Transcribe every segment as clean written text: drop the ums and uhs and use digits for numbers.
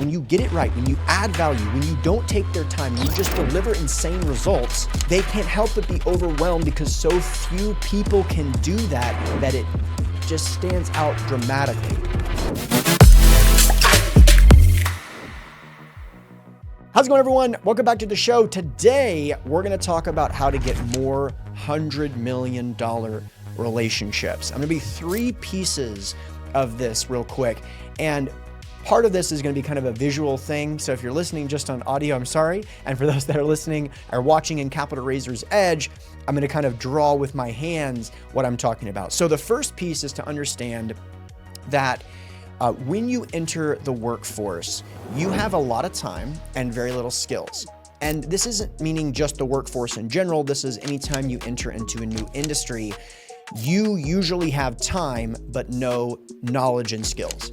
when you get it right, when you add value, when you don't take their time, you just deliver insane results, they can't help but be overwhelmed because so few people can do that it just stands out dramatically. How's it going, everyone? Welcome back to the show. Today, we're going to talk about how to get more $100 million relationships. I'm going to be 3 pieces of this real quick. And part of this is going to be kind of a visual thing. So if you're listening just on audio, I'm sorry. And for those that are listening or watching in Capital Razor's Edge, I'm going to kind of draw with my hands what I'm talking about. So the first piece is to understand that when you enter the workforce, you have a lot of time and very little skills. And this isn't meaning just the workforce in general. This is anytime you enter into a new industry, you usually have time, but no knowledge and skills.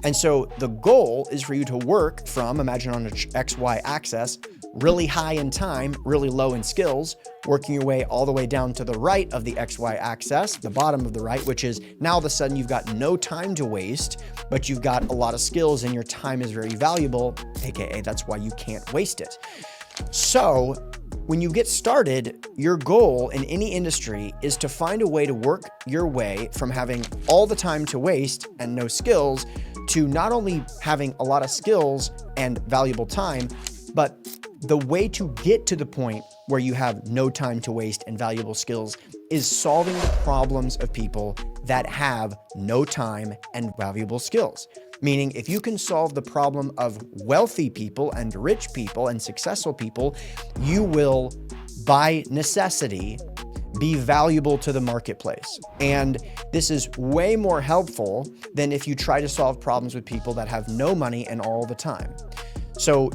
And so the goal is for you to work from, imagine on an XY axis, really high in time, really low in skills, working your way all the way down to the right of the XY axis, the bottom of the right, which is now all of a sudden you've got no time to waste, but you've got a lot of skills and your time is very valuable, AKA that's why you can't waste it. So when you get started, your goal in any industry is to find a way to work your way from having all the time to waste and no skills to not only having a lot of skills and valuable time, but the way to get to the point where you have no time to waste and valuable skills is solving the problems of people that have no time and valuable skills. Meaning, if you can solve the problem of wealthy people and rich people and successful people, you will, by necessity, be valuable to the marketplace. And this is way more helpful than if you try to solve problems with people that have no money and all the time. So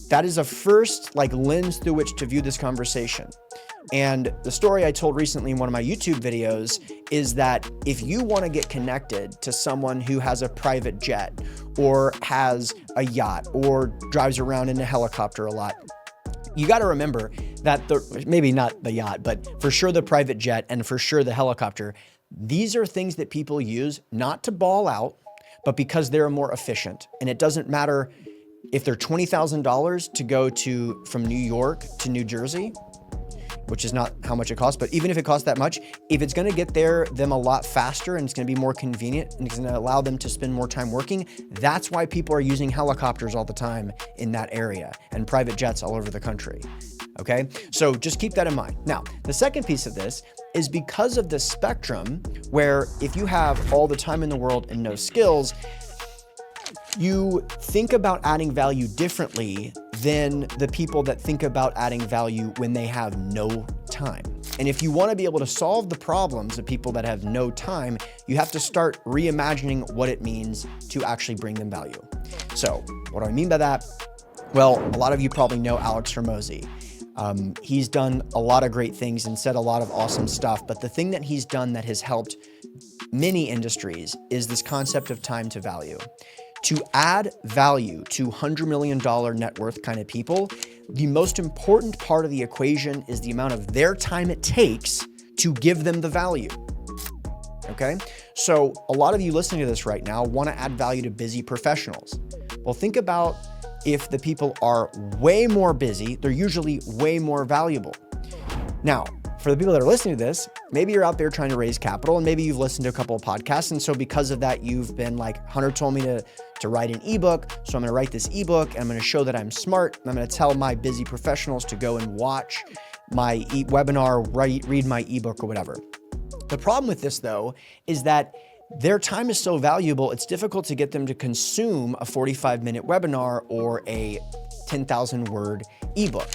that is a first lens through which to view this conversation. And the story I told recently in one of my YouTube videos is that if you want to get connected to someone who has a private jet or has a yacht or drives around in a helicopter a lot, you got to remember that maybe not the yacht, but for sure the private jet and for sure the helicopter, these are things that people use not to ball out, but because they're more efficient. And it doesn't matter if they're $20,000 to go from New York to New Jersey, which is not how much it costs, but even if it costs that much, if it's going to get them a lot faster and it's going to be more convenient and it's going to allow them to spend more time working, that's why people are using helicopters all the time in that area and private jets all over the country. Okay, so just keep that in mind. Now, the second piece of this is because of the spectrum where if you have all the time in the world and no skills, you think about adding value differently than the people that think about adding value when they have no time. And if you want to be able to solve the problems of people that have no time, you have to start reimagining what it means to actually bring them value. So what do I mean by that? Well, a lot of you probably know Alex Hormozi. He's done a lot of great things and said a lot of awesome stuff, but the thing that he's done that has helped many industries is this concept of time to value. To add value to $100 million net worth kind of people, the most important part of the equation is the amount of their time it takes to give them the value. Okay? So a lot of you listening to this right now want to add value to busy professionals. Well, think about if the people are way more busy, they're usually way more valuable. Now, for the people that are listening to this, maybe you're out there trying to raise capital and maybe you've listened to a couple of podcasts. And so because of that, you've been like, Hunter told me to write an ebook. So I'm going to write this ebook and I'm going to show that I'm smart. And I'm going to tell my busy professionals to go and watch my webinar, read my ebook or whatever. The problem with this though, is that their time is so valuable, it's difficult to get them to consume a 45-minute webinar or a 10,000 word ebook.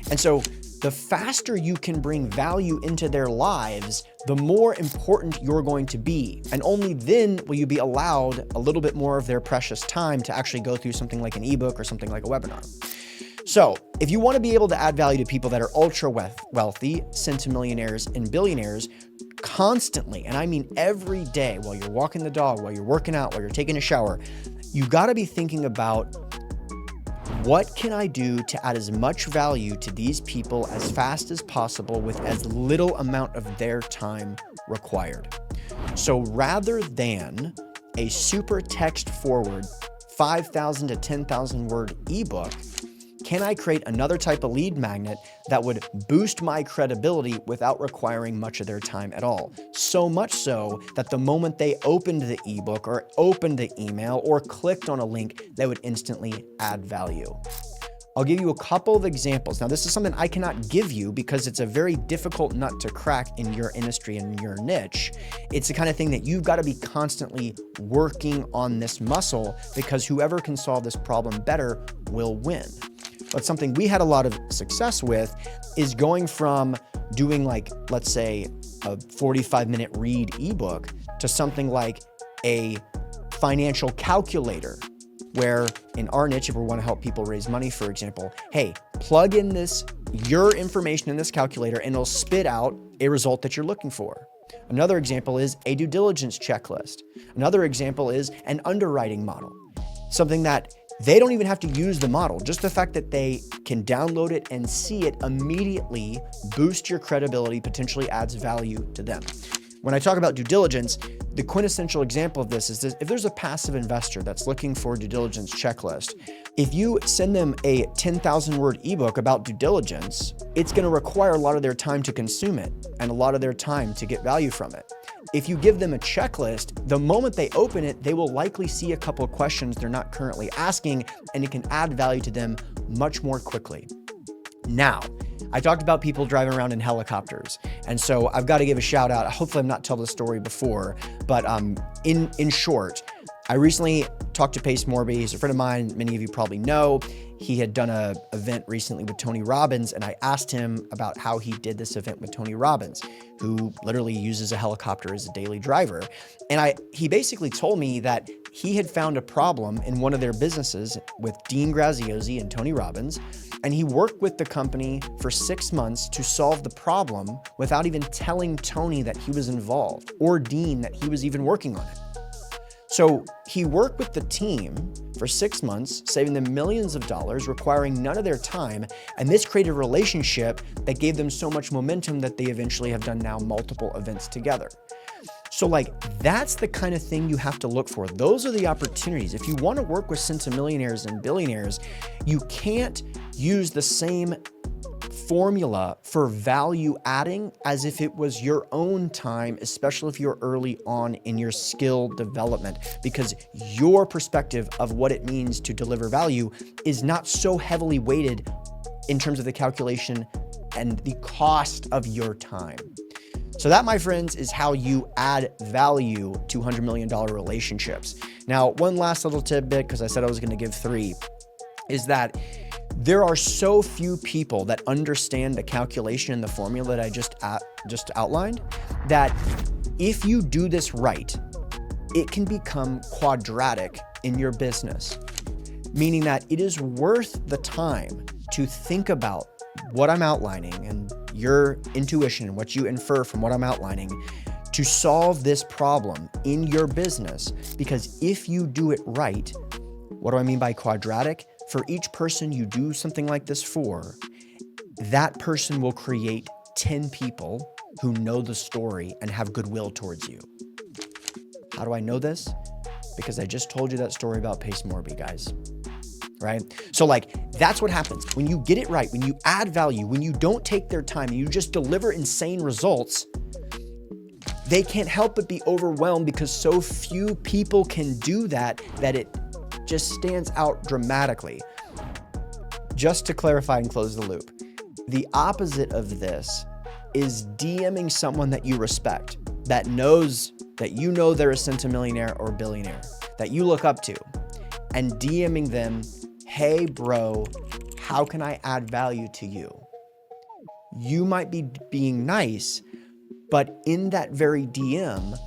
And so the faster you can bring value into their lives, the more important you're going to be. And only then will you be allowed a little bit more of their precious time to actually go through something like an ebook or something like a webinar. So if you want to be able to add value to people that are ultra wealthy, centimillionaires and billionaires constantly, and I mean every day, while you're walking the dog, while you're working out, while you're taking a shower, you got to be thinking about, what can I do to add as much value to these people as fast as possible with as little amount of their time required? So rather than a super text forward 5,000 to 10,000 word ebook, can I create another type of lead magnet that would boost my credibility without requiring much of their time at all? So much so that the moment they opened the ebook or opened the email or clicked on a link, they would instantly add value. I'll give you a couple of examples. Now, this is something I cannot give you because it's a very difficult nut to crack in your industry and your niche. It's the kind of thing that you've got to be constantly working on this muscle, because whoever can solve this problem better will win. But something we had a lot of success with is going from doing, like, let's say a 45-minute read ebook to something like a financial calculator, where in our niche, if we want to help people raise money, for example, hey, plug in your information in this calculator and it'll spit out a result that you're looking for. Another example is a due diligence checklist. Another example is an underwriting model, something that they don't even have to use the model. Just the fact that they can download it and see it immediately boost your credibility, potentially adds value to them. When I talk about due diligence, the quintessential example of this is this: if there's a passive investor that's looking for a due diligence checklist, if you send them a 10,000 word ebook about due diligence, it's going to require a lot of their time to consume it and a lot of their time to get value from it. If you give them a checklist, the moment they open it, they will likely see a couple of questions they're not currently asking, and it can add value to them much more quickly. Now, I talked about people driving around in helicopters, and so I've got to give a shout out. Hopefully I've not told the story before, but in short, I recently talked to Pace Morby. He's a friend of mine. Many of you probably know. He had done an event recently with Tony Robbins, and I asked him about how he did this event with Tony Robbins, who literally uses a helicopter as a daily driver. And he basically told me that he had found a problem in one of their businesses with Dean Graziosi and Tony Robbins, and he worked with the company for 6 months to solve the problem without even telling Tony that he was involved, or Dean that he was even working on it. So he worked with the team for 6 months, saving them millions of dollars, requiring none of their time. And this created a relationship that gave them so much momentum that they eventually have done now multiple events together. So that's the kind of thing you have to look for. Those are the opportunities. If you want to work with centimillionaires and billionaires, you can't use the same formula for value adding as if it was your own time, especially if you're early on in your skill development, because your perspective of what it means to deliver value is not so heavily weighted in terms of the calculation and the cost of your time. So that, my friends, is how you add value to $100 million relationships. Now, one last little tidbit, because I said I was going to give 3, is that there are so few people that understand the calculation and the formula that I just outlined, that if you do this right, it can become quadratic in your business, meaning that it is worth the time to think about what I'm outlining and your intuition and what you infer from what I'm outlining to solve this problem in your business. Because if you do it right, what do I mean by quadratic? For each person you do something like this for, that person will create 10 people who know the story and have goodwill towards you. How do I know this? Because I just told you that story about Pace Morby, guys. Right? So that's what happens when you get it right, when you add value, when you don't take their time and you just deliver insane results. They can't help but be overwhelmed because so few people can do that it just stands out dramatically. Just to clarify and close the loop, the opposite of this is DMing someone that you respect, that knows that you know they're a centimillionaire or billionaire, that you look up to, and DMing them, hey bro, how can I add value to you? You might be being nice, but in that very DM,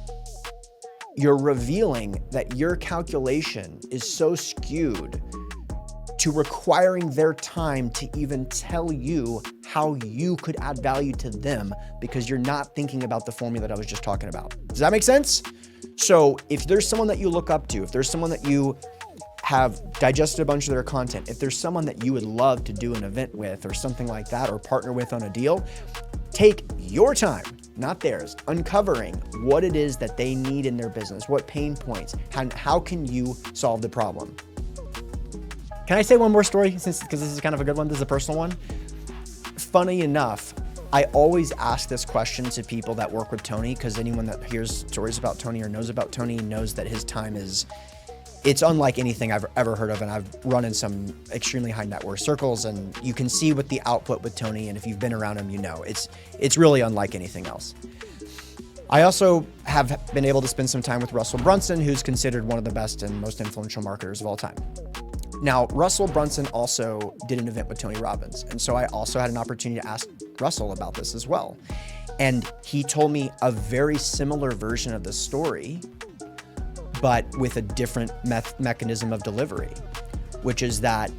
you're revealing that your calculation is so skewed to requiring their time to even tell you how you could add value to them, because you're not thinking about the formula that I was just talking about. Does that make sense? So if there's someone that you look up to, if there's someone that you have digested a bunch of their content, if there's someone that you would love to do an event with or something like that, or partner with on a deal, take your time, not theirs, uncovering what it is that they need in their business, what pain points, and how can you solve the problem. Can I say one more story because this is kind of a good one? This is a personal one. Funny enough, I always ask this question to people that work with Tony, because anyone that hears stories about Tony or knows about Tony knows that his time it's unlike anything I've ever heard of. And I've run in some extremely high net worth circles, and you can see what the output with Tony. And if you've been around him, you know, it's really unlike anything else. I also have been able to spend some time with Russell Brunson, who's considered one of the best and most influential marketers of all time. Now, Russell Brunson also did an event with Tony Robbins. And so I also had an opportunity to ask Russell about this as well. And he told me a very similar version of the story, but with a different mechanism of delivery, which is that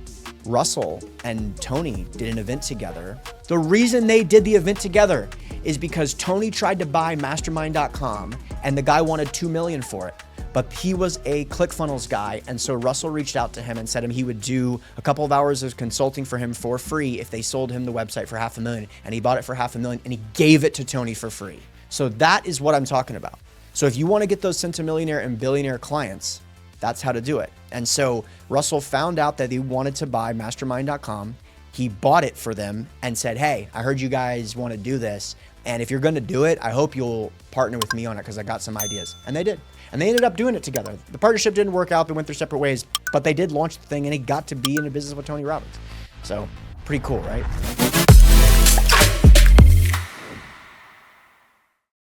Russell and Tony did an event together. The reason they did the event together is because Tony tried to buy mastermind.com and the guy wanted $2 million for it. But he was a ClickFunnels guy, and so Russell reached out to him and said he would do a couple of hours of consulting for him for free if they sold him the website for $500,000, and he bought it for $500,000, and he gave it to Tony for free. So that is what I'm talking about. So if you want to get those centimillionaire and billionaire clients, that's how to do it. And so Russell found out that he wanted to buy mastermind.com. He bought it for them and said, hey, I heard you guys want to do this. And if you're going to do it, I hope you'll partner with me on it because I got some ideas. And they did. And they ended up doing it together. The partnership didn't work out. They went their separate ways, but they did launch the thing, and he got to be in a business with Tony Robbins. So pretty cool, right?